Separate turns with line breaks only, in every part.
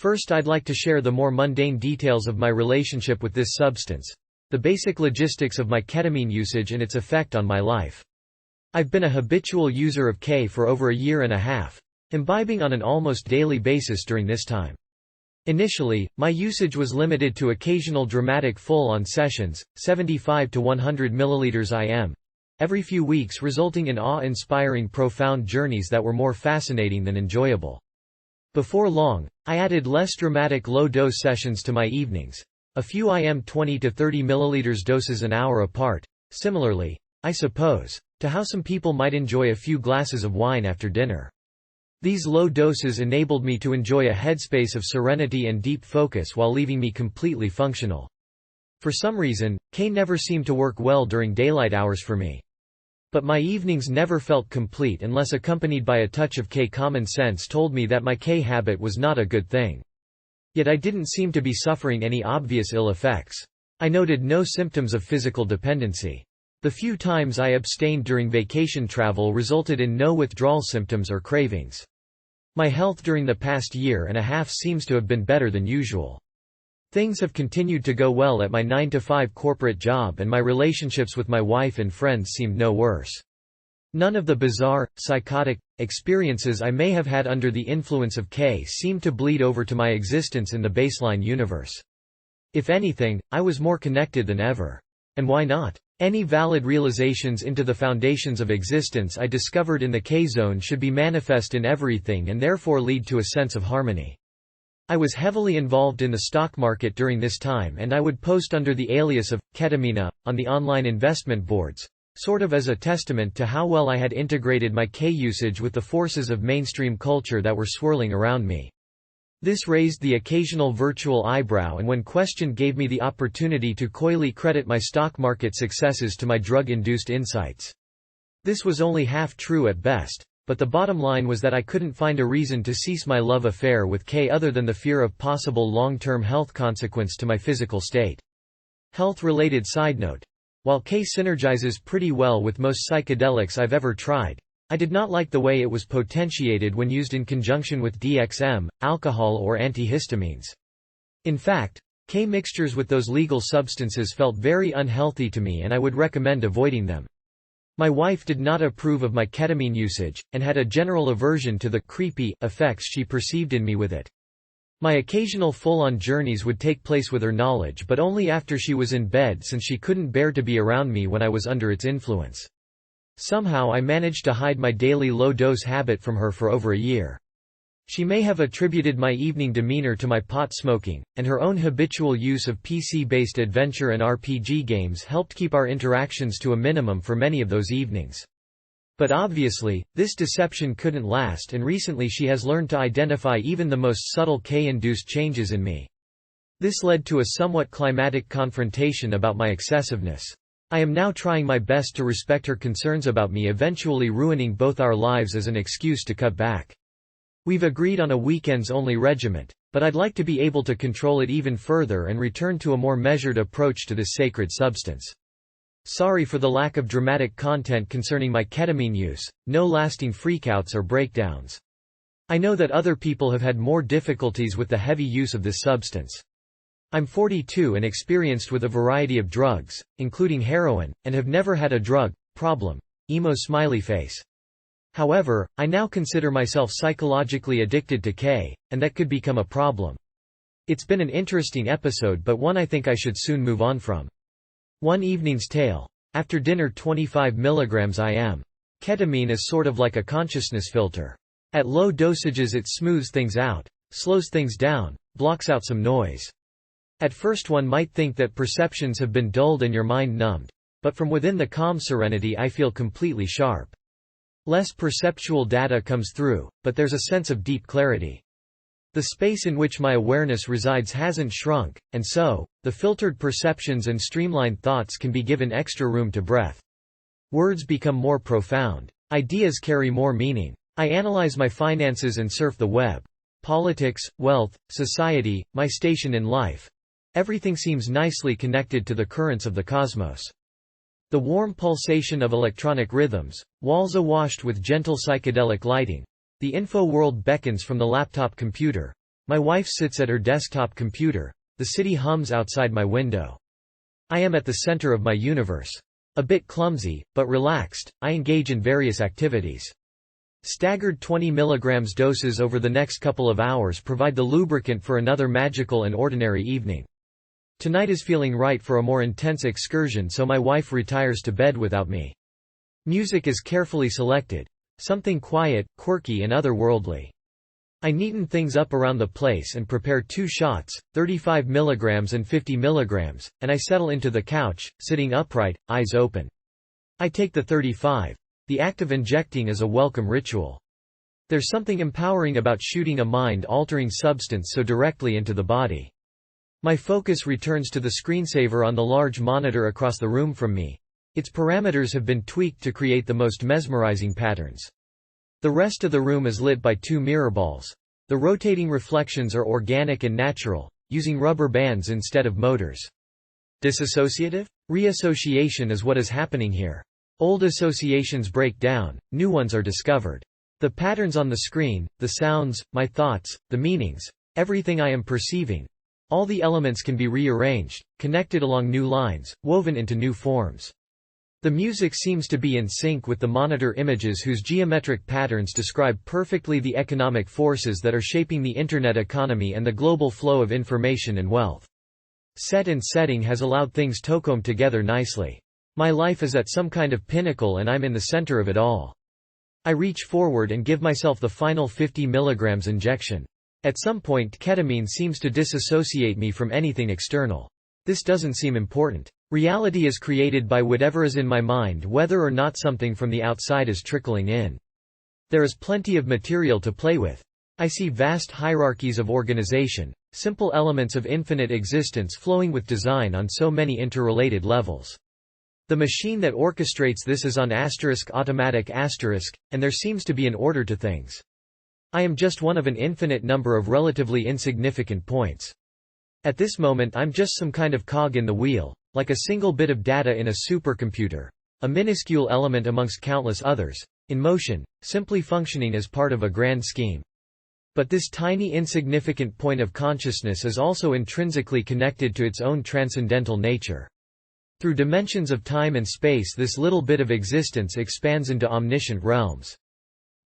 First, I'd like to share the more mundane details of my relationship with this substance, the basic logistics of my ketamine usage and its effect on my life. I've been a habitual user of K for over a year and a half, imbibing on an almost daily basis during this time. Initially, my usage was limited to occasional dramatic full-on sessions, 75 to 100 milliliters IM, every few weeks, resulting in awe-inspiring profound journeys that were more fascinating than enjoyable. Before long, I added less dramatic low-dose sessions to my evenings, a few IM 20 to 30 milliliters doses an hour apart, similarly, I suppose, to how some people might enjoy a few glasses of wine after dinner. These low doses enabled me to enjoy a headspace of serenity and deep focus while leaving me completely functional. For some reason, K never seemed to work well during daylight hours for me. But my evenings never felt complete unless accompanied by a touch of K. Common sense told me that my K habit was not a good thing. Yet I didn't seem to be suffering any obvious ill effects. I noted no symptoms of physical dependency. The few times I abstained during vacation travel resulted in no withdrawal symptoms or cravings. My health during the past year and a half seems to have been better than usual. Things have continued to go well at my 9-to-5 corporate job, and my relationships with my wife and friends seemed no worse. None of the bizarre, psychotic experiences I may have had under the influence of K seemed to bleed over to my existence in the baseline universe. If anything, I was more connected than ever. And why not? Any valid realizations into the foundations of existence I discovered in the K-zone should be manifest in everything and therefore lead to a sense of harmony. I was heavily involved in the stock market during this time, and I would post under the alias of Ketamine on the online investment boards, sort of as a testament to how well I had integrated my K usage with the forces of mainstream culture that were swirling around me. This raised the occasional virtual eyebrow, and when questioned gave me the opportunity to coyly credit my stock market successes to my drug-induced insights. This was only half true at best. But the bottom line was that I couldn't find a reason to cease my love affair with K other than the fear of possible long-term health consequence to my physical state. Health-related side note. While K synergizes pretty well with most psychedelics I've ever tried, I did not like the way it was potentiated when used in conjunction with DXM, alcohol or antihistamines. In fact, K mixtures with those legal substances felt very unhealthy to me, and I would recommend avoiding them. My wife did not approve of my ketamine usage, and had a general aversion to the creepy effects she perceived in me with it. My occasional full-on journeys would take place with her knowledge, but only after she was in bed, since she couldn't bear to be around me when I was under its influence. Somehow I managed to hide my daily low-dose habit from her for over a year. She may have attributed my evening demeanor to my pot smoking, and her own habitual use of PC-based adventure and RPG games helped keep our interactions to a minimum for many of those evenings. But obviously, this deception couldn't last, and recently she has learned to identify even the most subtle K-induced changes in me. This led to a somewhat climatic confrontation about my excessiveness. I am now trying my best to respect her concerns about me eventually ruining both our lives as an excuse to cut back. We've agreed on a weekends-only regiment, but I'd like to be able to control it even further and return to a more measured approach to this sacred substance. Sorry for the lack of dramatic content concerning my ketamine use, no lasting freakouts or breakdowns. I know that other people have had more difficulties with the heavy use of this substance. I'm 42 and experienced with a variety of drugs, including heroin, and have never had a drug problem. Emo smiley face. However, I now consider myself psychologically addicted to K, and that could become a problem. It's been an interesting episode, but one I think I should soon move on from. One evening's tale. After dinner, 25 mg IM. Ketamine is sort of like a consciousness filter. At low dosages it smooths things out, slows things down, blocks out some noise. At first one might think that perceptions have been dulled and your mind numbed, but from within the calm serenity I feel completely sharp. Less perceptual data comes through, but there's a sense of deep clarity. The space in which my awareness resides hasn't shrunk, and so, the filtered perceptions and streamlined thoughts can be given extra room to breath. Words become more profound. Ideas carry more meaning. I analyze my finances and surf the web. Politics, wealth, society, my station in life. Everything seems nicely connected to the currents of the cosmos. The warm pulsation of electronic rhythms, walls awashed with gentle psychedelic lighting. The info world beckons from the laptop computer. My wife sits at her desktop computer. The city hums outside my window. I am at the center of my universe. A bit clumsy, but relaxed, I engage in various activities. Staggered 20 mg doses over the next couple of hours provide the lubricant for another magical and ordinary evening. Tonight is feeling right for a more intense excursion, so my wife retires to bed without me. Music is carefully selected. Something quiet, quirky and otherworldly. I neaten things up around the place and prepare 2 shots, 35 mg and 50 mg, and I settle into the couch, sitting upright, eyes open. I take the 35. The act of injecting is a welcome ritual. There's something empowering about shooting a mind-altering substance so directly into the body. My focus returns to the screensaver on the large monitor across the room from me. Its parameters have been tweaked to create the most mesmerizing patterns. The rest of the room is lit by 2 mirror balls. The rotating reflections are organic and natural, using rubber bands instead of motors. Disassociative? Reassociation is what is happening here. Old associations break down, new ones are discovered. The patterns on the screen, the sounds, my thoughts, the meanings, everything I am perceiving, all the elements can be rearranged, connected along new lines, woven into new forms. The music seems to be in sync with the monitor images whose geometric patterns describe perfectly the economic forces that are shaping the internet economy and the global flow of information and wealth. Set and setting has allowed things to come together nicely. My life is at some kind of pinnacle and I'm in the center of it all. I reach forward and give myself the final 50 mg injection. At some point ketamine seems to disassociate me from anything external. This doesn't seem important. Reality is created by whatever is in my mind, whether or not something from the outside is trickling in. There is plenty of material to play with. I see vast hierarchies of organization, simple elements of infinite existence flowing with design on so many interrelated levels. The machine that orchestrates this is on automatic and there seems to be an order to things. I am just one of an infinite number of relatively insignificant points. At this moment I'm just some kind of cog in the wheel, like a single bit of data in a supercomputer, a minuscule element amongst countless others, in motion, simply functioning as part of a grand scheme. But this tiny insignificant point of consciousness is also intrinsically connected to its own transcendental nature. Through dimensions of time and space this little bit of existence expands into omniscient realms.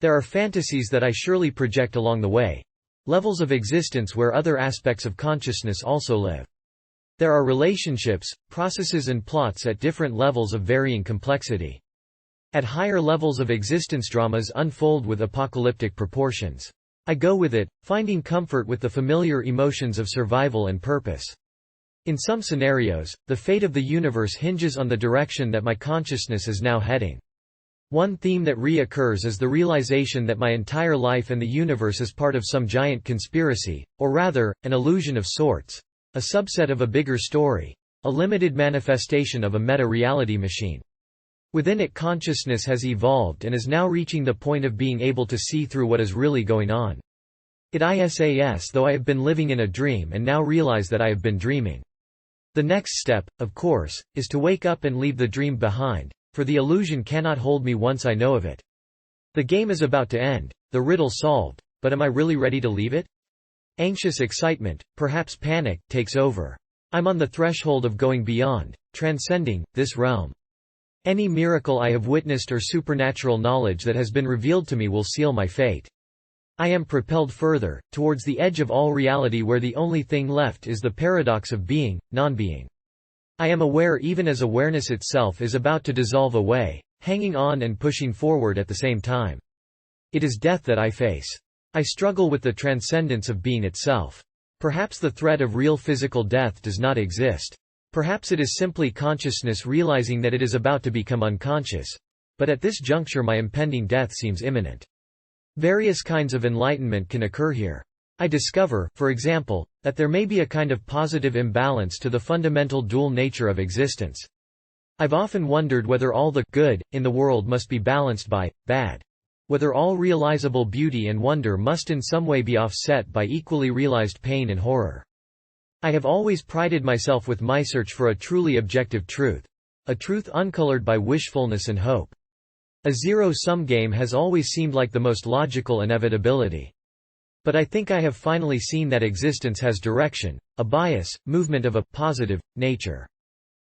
There are fantasies that I surely project along the way. Levels of existence where other aspects of consciousness also live. There are relationships, processes and plots at different levels of varying complexity. At higher levels of existence dramas unfold with apocalyptic proportions. I go with it, finding comfort with the familiar emotions of survival and purpose. In some scenarios, the fate of the universe hinges on the direction that my consciousness is now heading. One theme that reoccurs is the realization that my entire life and the universe is part of some giant conspiracy, or rather, an illusion of sorts, a subset of a bigger story, a limited manifestation of a meta-reality machine. Within it consciousness has evolved and is now reaching the point of being able to see through what is really going on. It is though I have been living in a dream and now realize that I have been dreaming. The next step, of course, is to wake up and leave the dream behind, for the illusion cannot hold me once I know of it. The game is about to end, the riddle solved, but am I really ready to leave it? Anxious excitement, perhaps panic, takes over. I'm on the threshold of going beyond, transcending, this realm. Any miracle I have witnessed or supernatural knowledge that has been revealed to me will seal my fate. I am propelled further, towards the edge of all reality where the only thing left is the paradox of being, non-being. I am aware even as awareness itself is about to dissolve away, hanging on and pushing forward at the same time. It is death that I face. I struggle with the transcendence of being itself. Perhaps the threat of real physical death does not exist. Perhaps it is simply consciousness realizing that it is about to become unconscious. But at this juncture my impending death seems imminent. Various kinds of enlightenment can occur here. I discover, for example, that there may be a kind of positive imbalance to the fundamental dual nature of existence. I've often wondered whether all the good in the world must be balanced by bad. Whether all realizable beauty and wonder must in some way be offset by equally realized pain and horror. I have always prided myself with my search for a truly objective truth. A truth uncolored by wishfulness and hope. A zero-sum game has always seemed like the most logical inevitability. But I think I have finally seen that existence has direction, a bias, movement of a positive nature.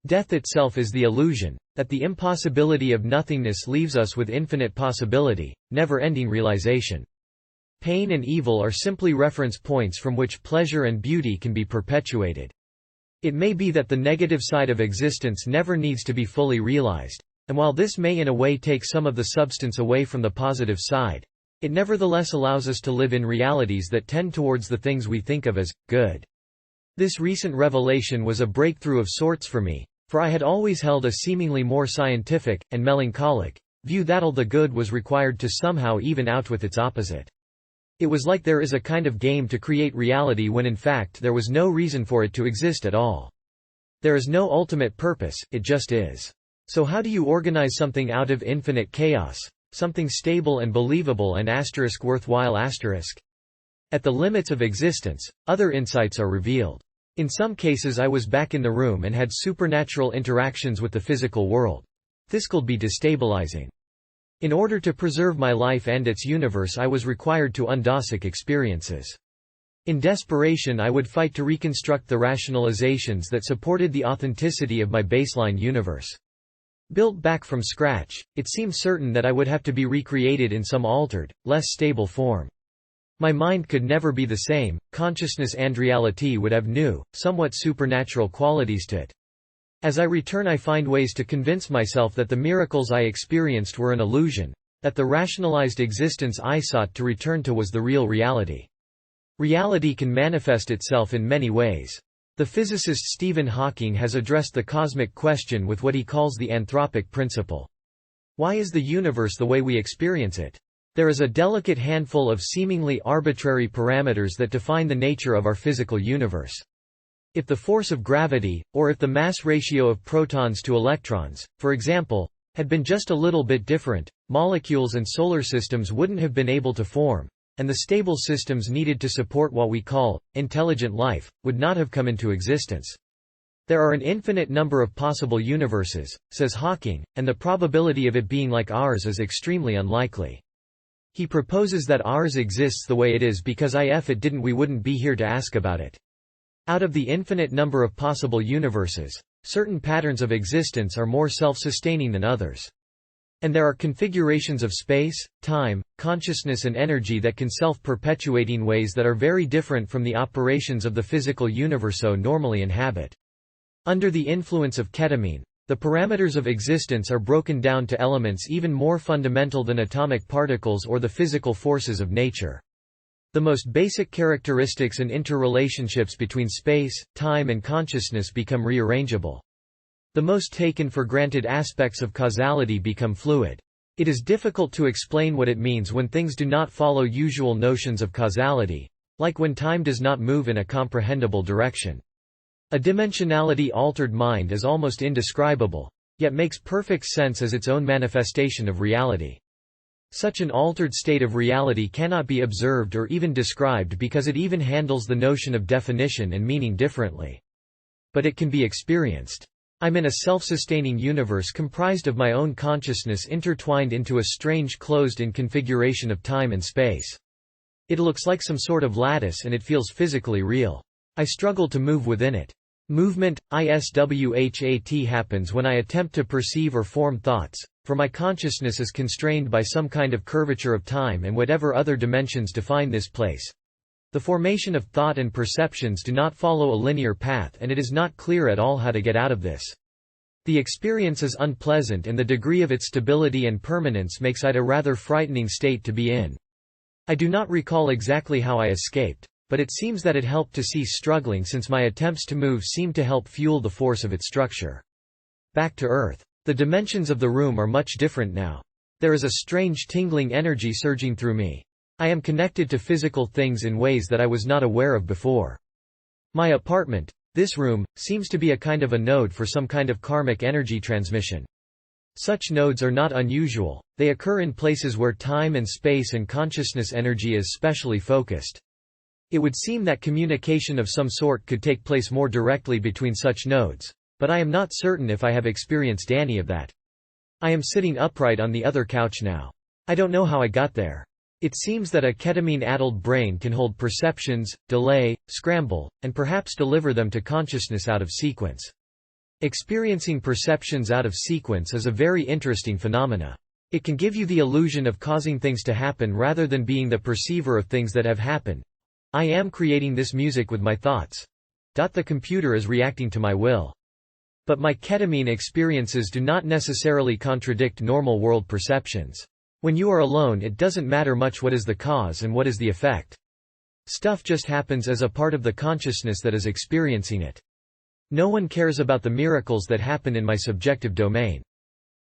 Death itself is the illusion, that the impossibility of nothingness leaves us with infinite possibility, never-ending realization. Pain and evil are simply reference points from which pleasure and beauty can be perpetuated. It may be that the negative side of existence never needs to be fully realized, and while this may in a way take some of the substance away from the positive side, it nevertheless allows us to live in realities that tend towards the things we think of as good. This recent revelation was a breakthrough of sorts for me, for I had always held a seemingly more scientific, and melancholic, view that all the good was required to somehow even out with its opposite. It was like there is a kind of game to create reality when in fact there was no reason for it to exist at all. There is no ultimate purpose, it just is. So how do you organize something out of infinite chaos? Something stable and believable and worthwhile At the limits of existence, other insights are revealed. In some cases I was back in the room and had supernatural interactions with the physical world. This could be destabilizing. In order to preserve my life and its universe I was required to undosic experiences. In desperation I would fight to reconstruct the rationalizations that supported the authenticity of my baseline universe. Built back from scratch, it seemed certain that I would have to be recreated in some altered, less stable form. My mind could never be the same, consciousness and reality would have new, somewhat supernatural qualities to it. As I return I find ways to convince myself that the miracles I experienced were an illusion, that the rationalized existence I sought to return to was the real reality. Reality can manifest itself in many ways. The physicist Stephen Hawking has addressed the cosmic question with what he calls the anthropic principle. Why is the universe the way we experience it? There is a delicate handful of seemingly arbitrary parameters that define the nature of our physical universe. If the force of gravity, or if the mass ratio of protons to electrons, for example, had been just a little bit different, molecules and solar systems wouldn't have been able to form, and the stable systems needed to support what we call intelligent life would not have come into existence. There are an infinite number of possible universes, says Hawking, and the probability of it being like ours is extremely unlikely. He proposes that ours exists the way it is because if it didn't we wouldn't be here to ask about it. Out of the infinite number of possible universes, certain patterns of existence are more self-sustaining than others. And there are configurations of space, time, consciousness and energy that can self-perpetuate in ways that are very different from the operations of the physical universe so normally inhabit. Under the influence of ketamine, the parameters of existence are broken down to elements even more fundamental than atomic particles or the physical forces of nature. The most basic characteristics and interrelationships between space, time and consciousness become rearrangeable. The most taken for granted aspects of causality become fluid. It is difficult to explain what it means when things do not follow usual notions of causality, like when time does not move in a comprehensible direction. A dimensionality-altered mind is almost indescribable, yet makes perfect sense as its own manifestation of reality. Such an altered state of reality cannot be observed or even described because it even handles the notion of definition and meaning differently. But it can be experienced. I'm in a self-sustaining universe comprised of my own consciousness intertwined into a strange closed-in configuration of time and space. It looks like some sort of lattice and it feels physically real. I struggle to move within it. Movement, ISWHAT happens when I attempt to perceive or form thoughts, for my consciousness is constrained by some kind of curvature of time and whatever other dimensions define this place. The formation of thought and perceptions do not follow a linear path and it is not clear at all how to get out of this. The experience is unpleasant and the degree of its stability and permanence makes it a rather frightening state to be in. I do not recall exactly how I escaped, but it seems that it helped to cease struggling since my attempts to move seemed to help fuel the force of its structure. Back to Earth. The dimensions of the room are much different now. There is a strange tingling energy surging through me. I am connected to physical things in ways that I was not aware of before. My apartment, this room, seems to be a kind of a node for some kind of karmic energy transmission. Such nodes are not unusual, they occur in places where time and space and consciousness energy is specially focused. It would seem that communication of some sort could take place more directly between such nodes, but I am not certain if I have experienced any of that. I am sitting upright on the other couch now. I don't know how I got there. It seems that a ketamine-addled brain can hold perceptions, delay, scramble, and perhaps deliver them to consciousness out of sequence. Experiencing perceptions out of sequence is a very interesting phenomena. It can give you the illusion of causing things to happen rather than being the perceiver of things that have happened. I am creating this music with my thoughts. The computer is reacting to my will. But my ketamine experiences do not necessarily contradict normal world perceptions. When you are alone, it doesn't matter much what is the cause and what is the effect. Stuff just happens as a part of the consciousness that is experiencing it. No one cares about the miracles that happen in my subjective domain.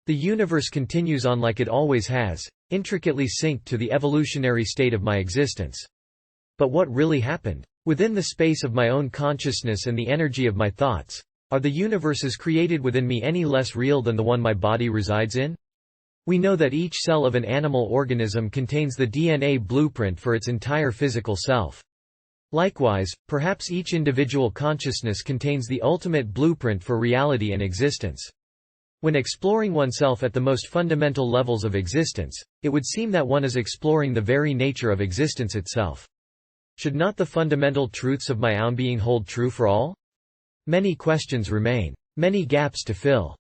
The universe continues on like it always has, intricately synced to the evolutionary state of my existence. But what really happened? Within the space of my own consciousness and the energy of my thoughts, are the universes created within me any less real than the one my body resides in? We know that each cell of an animal organism contains the DNA blueprint for its entire physical self. Likewise, perhaps each individual consciousness contains the ultimate blueprint for reality and existence. When exploring oneself at the most fundamental levels of existence, it would seem that one is exploring the very nature of existence itself. Should not the fundamental truths of my own being hold true for all? Many questions remain. Many gaps to fill.